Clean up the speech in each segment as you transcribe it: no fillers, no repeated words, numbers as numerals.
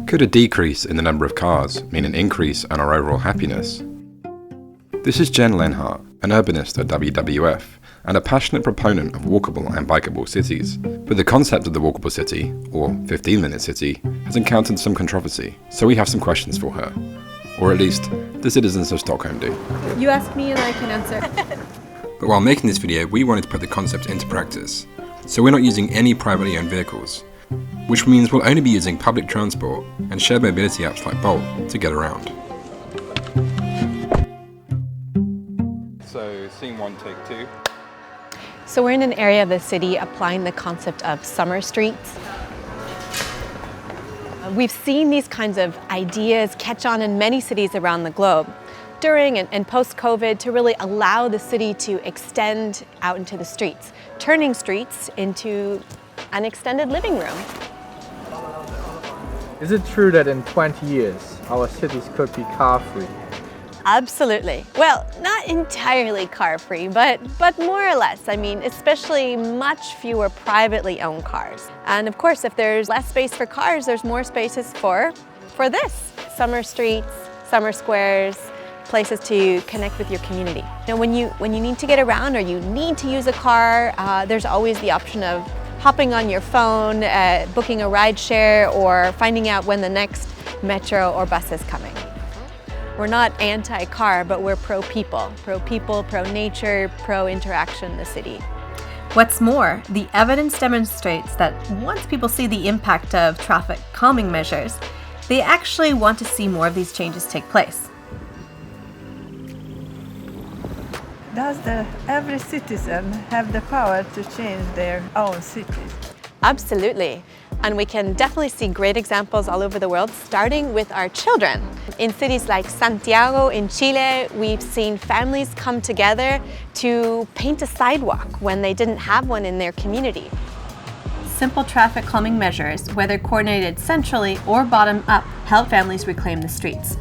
Could a decrease in the number of cars mean an increase in our overall happiness? This is Jenn Lenhart, an urbanist at WWF and a passionate proponent of walkable and bikeable cities. But the concept of the walkable city, or 15-minute city, has encountered some controversy, so we have some questions for her. Or at least, the citizens of Stockholm do. You ask me and I can answer. But while making this video, we wanted to put the concept into practice. So we're not using any privately owned vehicles, which means we'll only be using public transport and shared mobility apps like Bolt to get around. So, scene one, take two. So we're in an area of the city applying the concept of summer streets. We've seen these kinds of ideas catch on in many cities around the globe during and post-COVID to really allow the city to extend out into the streets, turning streets into an extended living room. Is it true that in 20 years, our cities could be car-free? Absolutely. Well, not entirely car-free, but more or less. I mean, especially much fewer privately owned cars. And of course, if there's less space for cars, there's more spaces for this. Summer streets, summer squares, places to connect with your community. You know, when you need to get around or you need to use a car, there's always the option of hopping on your phone, booking a ride share, or finding out when the next metro or bus is coming. We're not anti-car, but we're pro-people, pro-nature, pro-interaction in the city. What's more, the evidence demonstrates that once people see the impact of traffic calming measures, they actually want to see more of these changes take place. Does every citizen have the power to change their own cities? Absolutely. And we can definitely see great examples all over the world, starting with our children. In cities like Santiago in Chile, we've seen families come together to paint a sidewalk when they didn't have one in their community. Simple traffic calming measures, whether coordinated centrally or bottom up, help families reclaim the streets.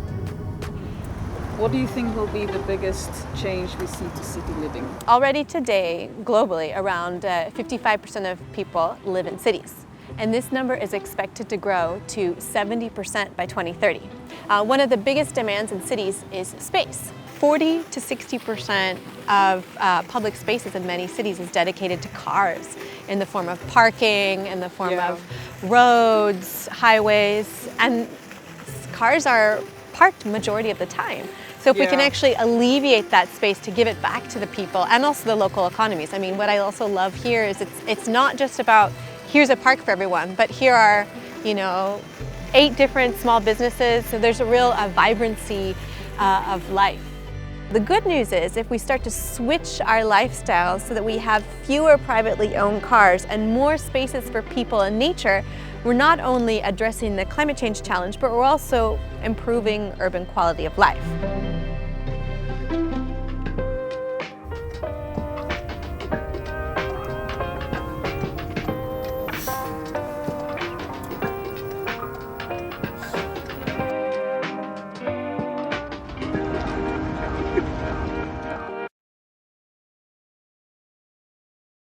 What do you think will be the biggest change we see to city living? Already today, globally, around 55% of people live in cities. And this number is expected to grow to 70% by 2030. One of the biggest demands in cities is space. 40 to 60% of public spaces in many cities is dedicated to cars in the form of parking, in the form of roads, highways, and cars are parked majority of the time. So if we can actually alleviate that space to give it back to the people and also the local economies. I mean, what I also love here is it's not just about here's a park for everyone, but here are, 8 different small businesses, so there's a real vibrancy of life. The good news is if we start to switch our lifestyles so that we have fewer privately owned cars and more spaces for people and nature, we're not only addressing the climate change challenge, but we're also improving urban quality of life.